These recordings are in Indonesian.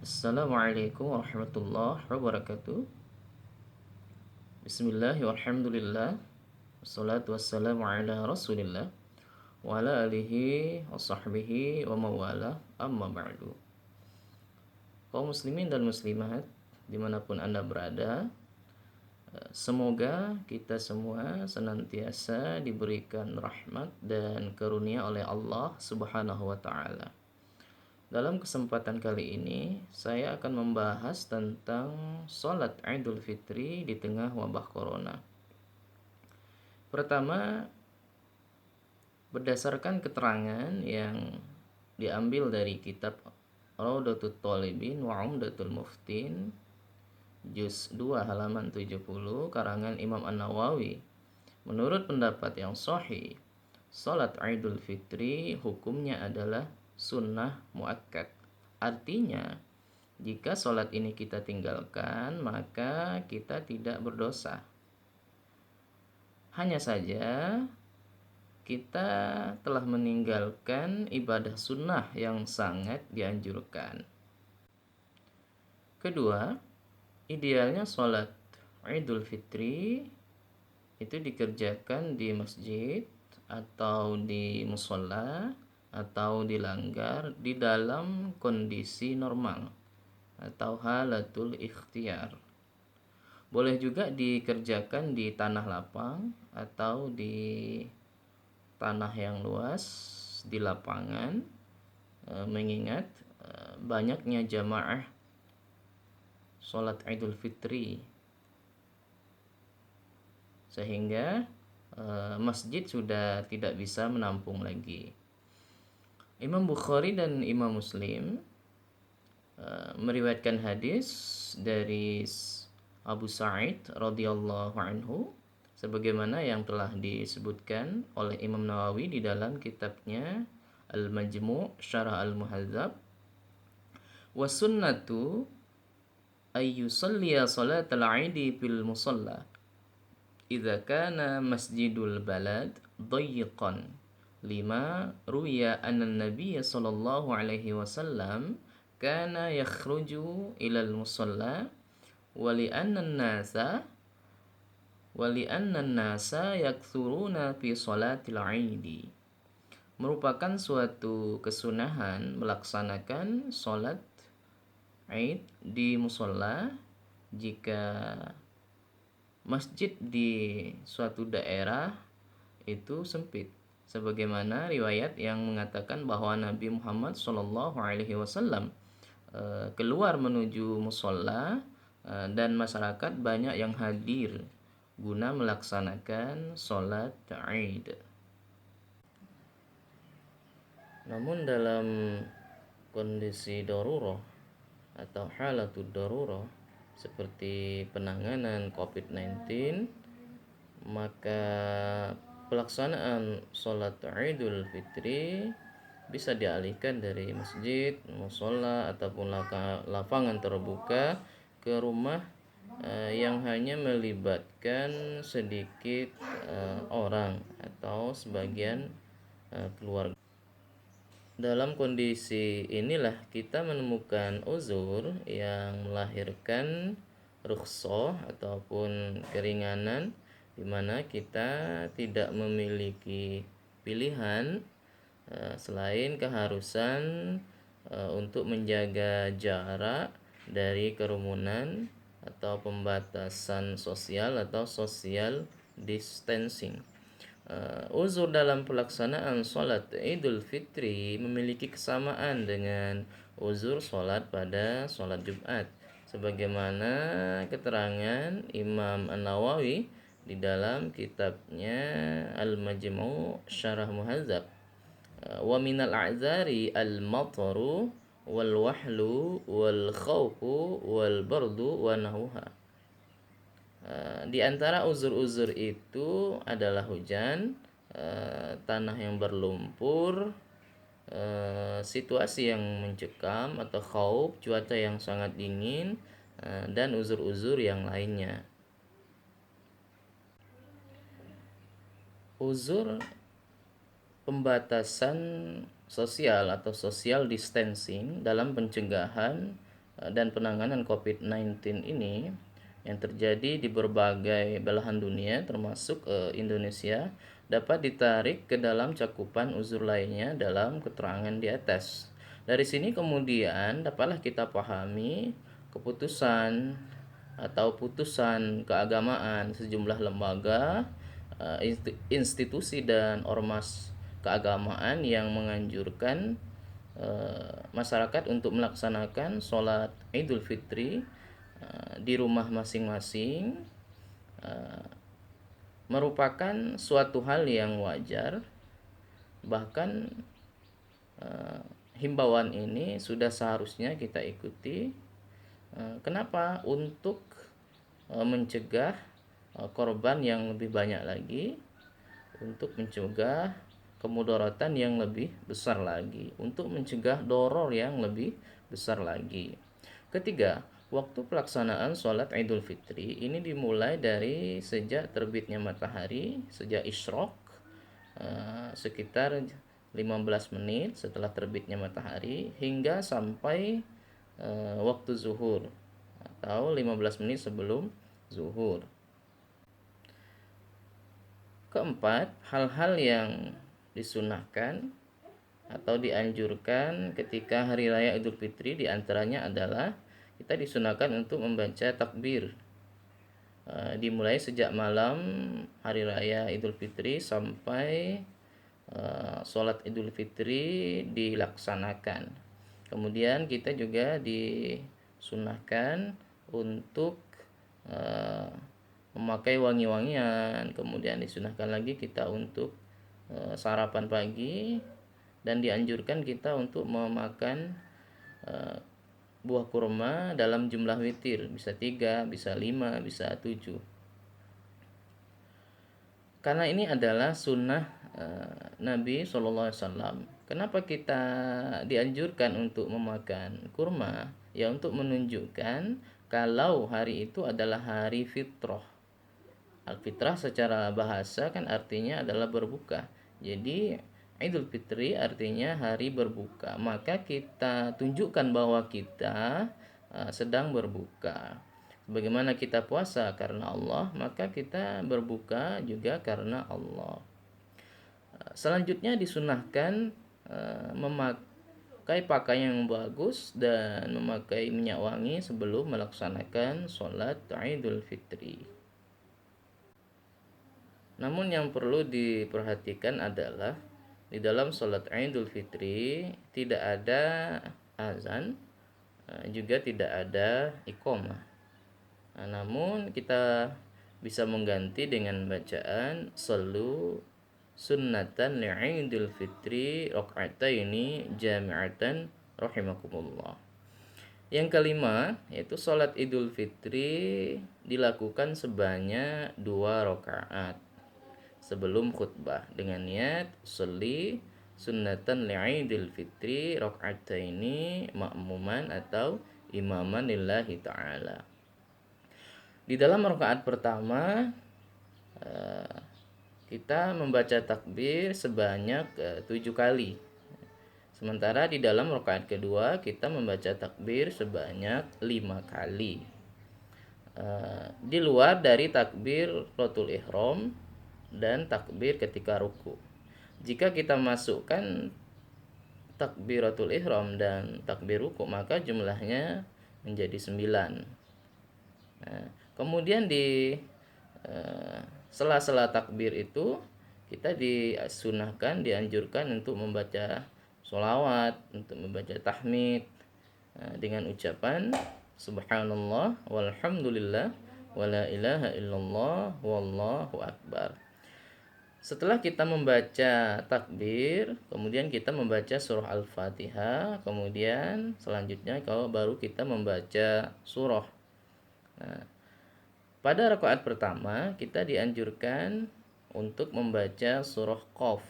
Assalamualaikum warahmatullahi wabarakatuh. Bismillah walhamdulillah. Wassalatu wassalamu ala rasulillah wa ala alihi wa sahbihi wa mawala amma ba'du. Kaum muslimin dan muslimat dimanapun anda berada, semoga kita semua senantiasa diberikan rahmat dan karunia oleh Allah subhanahu wa ta'ala. Dalam kesempatan kali ini, saya akan membahas tentang sholat Idul Fitri di tengah wabah corona. Pertama, berdasarkan keterangan yang diambil dari kitab Raudatul Thalibin wa Umdatul Muftin, juz 2 halaman 70, karangan Imam An-Nawawi. Menurut pendapat yang sahih, sholat Idul Fitri hukumnya adalah sunnah muakkad. Artinya, jika sholat ini kita tinggalkan, maka kita tidak berdosa. Hanya saja, kita telah meninggalkan ibadah sunnah yang sangat dianjurkan. Kedua, idealnya sholat Idul Fitri itu dikerjakan di masjid atau di musola atau dilanggar di dalam kondisi normal atau halatul ikhtiar. Boleh juga dikerjakan di tanah lapang atau di tanah yang luas di lapangan, mengingat banyaknya jamaah sholat Idul Fitri sehingga masjid sudah tidak bisa menampung lagi. Imam Bukhari dan Imam Muslim meriwayatkan hadis dari Abu Sa'id radhiyallahu anhu sebagaimana yang telah disebutkan oleh Imam Nawawi di dalam kitabnya Al-Majmu' Syarah Al-Muhadzab. Wa sunnatu ay yusalliya salatal 'idi fil musalla idza kana masjidul balad dayyiqan lima ruya anna nabiyya sallallahu alaihi wasallam kana yakhruju ilal musalla wa li anna an-nasa yakthuruna fi salatil 'idi. Merupakan suatu kesunahan melaksanakan salat Id di musalla jika masjid di suatu daerah itu sempit, sebagaimana riwayat yang mengatakan bahwa Nabi Muhammad SAW keluar menuju musola dan masyarakat banyak yang hadir guna melaksanakan sholat Id. Namun dalam kondisi darurah atau halatud darurah seperti penanganan COVID-19, maka pelaksanaan sholat Idul Fitri bisa dialihkan dari masjid, musola ataupun lapangan terbuka ke rumah yang hanya melibatkan sedikit orang atau sebagian keluarga. Dalam kondisi inilah kita menemukan uzur yang melahirkan rukhsah ataupun keringanan di mana kita tidak memiliki pilihan selain keharusan untuk menjaga jarak dari kerumunan atau pembatasan sosial atau social distancing. Uzur dalam pelaksanaan sholat Idul Fitri memiliki kesamaan dengan uzur sholat pada sholat Jumat, sebagaimana keterangan Imam An-Nawawi di dalam kitabnya Al-Majmu' Syarah Muhadzab. Wa minal a'zari al-mataru wal wahlu wal khawfu wal bardu wa nahuha. Di antara uzur-uzur itu adalah hujan, tanah yang berlumpur, situasi yang mencekam atau khauf, cuaca yang sangat dingin, dan uzur-uzur yang lainnya. Uzur pembatasan sosial atau social distancing dalam pencegahan dan penanganan COVID-19 ini yang terjadi di berbagai belahan dunia termasuk Indonesia dapat ditarik ke dalam cakupan uzur lainnya dalam keterangan di atas. Dari sini kemudian dapatlah kita pahami keputusan atau putusan keagamaan sejumlah lembaga, institusi dan ormas keagamaan yang menganjurkan masyarakat untuk melaksanakan sholat Idul Fitri di rumah masing-masing merupakan suatu hal yang wajar. Bahkan himbauan ini sudah seharusnya kita ikuti. Kenapa? Untuk mencegah korban yang lebih banyak lagi, untuk mencegah kemudaratan yang lebih besar lagi, untuk mencegah doror yang lebih besar lagi. Ketiga, waktu pelaksanaan sholat Idul Fitri ini dimulai dari sejak terbitnya matahari, sejak isyraq, sekitar 15 menit setelah terbitnya matahari hingga sampai waktu zuhur atau 15 menit sebelum zuhur. Keempat, hal-hal yang disunahkan atau dianjurkan ketika hari raya Idul Fitri diantaranya adalah kita disunahkan untuk membaca takbir dimulai sejak malam hari raya Idul Fitri sampai sholat Idul Fitri dilaksanakan. Kemudian kita juga disunahkan untuk memakai wangi-wangian. Kemudian disunahkan lagi kita untuk sarapan pagi, dan dianjurkan kita untuk memakan buah kurma dalam jumlah witir, bisa 3, bisa 5, bisa 7. Karena ini adalah sunnah Nabi SAW. Kenapa kita dianjurkan untuk memakan kurma? Ya untuk menunjukkan kalau hari itu adalah hari fitrah. Al-fitrah secara bahasa kan artinya adalah berbuka. Jadi Idul Fitri artinya hari berbuka. Maka kita tunjukkan bahwa kita sedang berbuka. Bagaimana kita puasa karena Allah, maka kita berbuka juga karena Allah. Selanjutnya disunahkan memakai pakaian yang bagus dan memakai minyak wangi sebelum melaksanakan sholat Idul Fitri. Namun yang perlu diperhatikan adalah di dalam sholat Idul Fitri tidak ada azan, juga tidak ada iqamah. Namun kita bisa mengganti dengan bacaan sallu sunnatan li'idul fitri raka'ataini jami'atan rahimakumullah. Yang kelima yaitu sholat Idul Fitri dilakukan sebanyak 2 rakaat sebelum khutbah dengan niat sholli sunnatan li'idul fitri raka'ataini ma'muman atau imaman lillahi ta'ala. Di dalam rakaat pertama kita membaca takbir sebanyak 7 kali. Sementara di dalam rakaat kedua kita membaca takbir sebanyak 5 kali. Di luar dari takbiratul ihram dan takbir ketika ruku. Jika kita masukkan takbiratul ihram dan takbir ruku, maka jumlahnya menjadi 9. Kemudian di sela-sela takbir itu kita disunahkan, dianjurkan untuk membaca sholawat, untuk membaca tahmid dengan ucapan subhanallah walhamdulillah wala ilaha illallah wallahu akbar. Setelah kita membaca takbir, kemudian kita membaca surah Al-Fatihah, kemudian selanjutnya baru kita membaca surah. Pada rakaat pertama kita dianjurkan untuk membaca surah Qaf.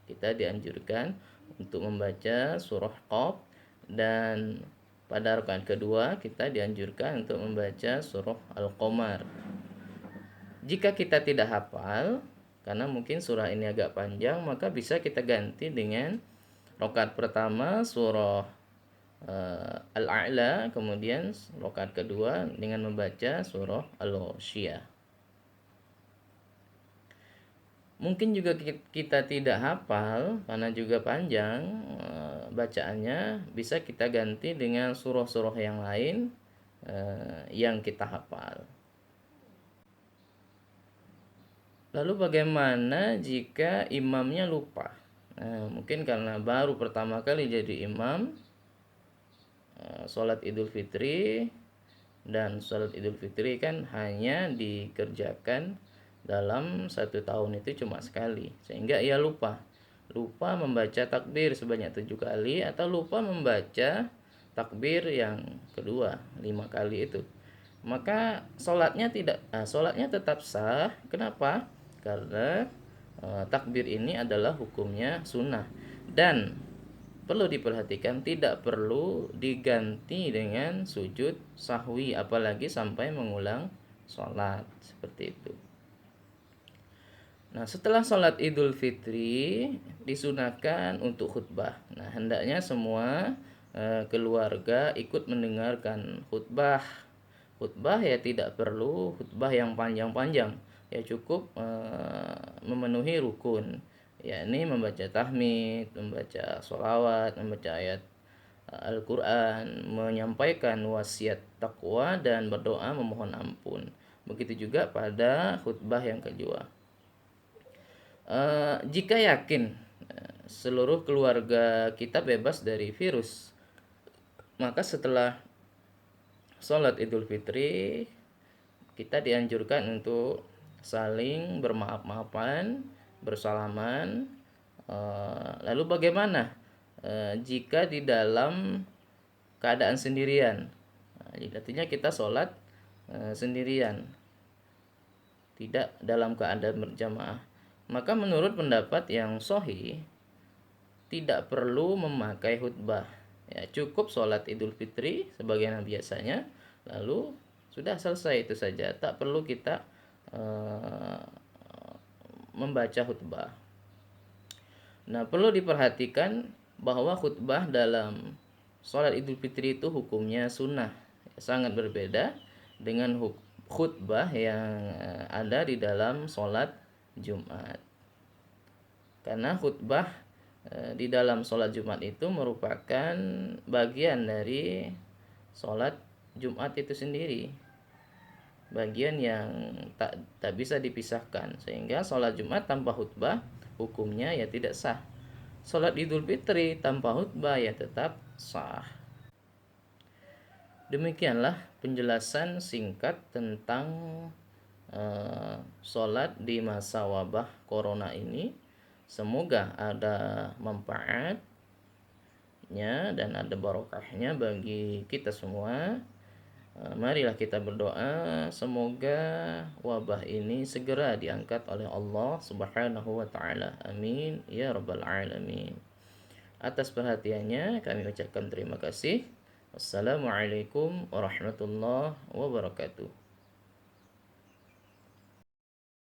Kita dianjurkan untuk membaca surah Qaf, dan pada rakaat kedua kita dianjurkan untuk membaca surah Al-Qamar. Jika kita tidak hafal, karena mungkin surah ini agak panjang, maka bisa kita ganti dengan rakaat pertama surah Al-A'la, kemudian rakaat kedua dengan membaca surah Al-Ghasyiyah. Mungkin juga kita tidak hafal karena juga panjang bacaannya, bisa kita ganti dengan surah-surah yang lain yang kita hafal. Lalu bagaimana jika imamnya lupa? Nah, mungkin karena baru pertama kali jadi imam sholat Idul Fitri, dan sholat Idul Fitri kan hanya dikerjakan dalam 1 tahun itu cuma sekali, sehingga ia lupa membaca takbir sebanyak 7 kali, atau lupa membaca takbir yang kedua 5 kali itu. Maka sholatnya tetap sah. Kenapa? Karena takbir ini adalah hukumnya sunnah, dan perlu diperhatikan tidak perlu diganti dengan sujud sahwi, apalagi sampai mengulang sholat seperti itu. Nah, setelah sholat Idul Fitri disunahkan untuk khutbah. Nah, hendaknya semua keluarga ikut mendengarkan khutbah. Khutbah ya tidak perlu khutbah yang panjang-panjang, ya cukup memenuhi rukun, yakni membaca tahmid, membaca sholawat, membaca ayat Al-Quran, menyampaikan wasiat takwa, dan berdoa memohon ampun. Begitu juga pada khutbah yang kedua. Jika yakin seluruh keluarga kita bebas dari virus, maka setelah sholat Idul Fitri kita dianjurkan untuk saling bermaaf-maafan, bersalaman. Lalu bagaimana jika di dalam keadaan sendirian? Nah, artinya kita sholat sendirian, tidak dalam keadaan berjamaah. Maka menurut pendapat yang sahih, tidak perlu memakai khutbah. Ya, cukup sholat Idul Fitri sebagaimana biasanya, lalu sudah selesai, itu saja. Tak perlu kita membaca khutbah. Nah, perlu diperhatikan bahwa khutbah dalam sholat Idul Fitri itu hukumnya sunnah, sangat berbeda dengan khutbah yang ada di dalam sholat Jumat. Karena khutbah di dalam sholat Jumat itu merupakan bagian dari sholat Jumat itu sendiri, bagian yang tak bisa dipisahkan, sehingga sholat Jumat tanpa khutbah hukumnya ya tidak sah. Sholat Idul Fitri tanpa khutbah ya tetap sah. Demikianlah penjelasan singkat tentang sholat di masa wabah corona ini. Semoga ada manfaatnya dan ada barokahnya bagi kita semua. Marilah kita berdoa semoga wabah ini segera diangkat oleh Allah Subhanahu wa taala. Amin ya rabbal alamin. Atas perhatiannya kami ucapkan terima kasih. Wassalamualaikum warahmatullahi wabarakatuh.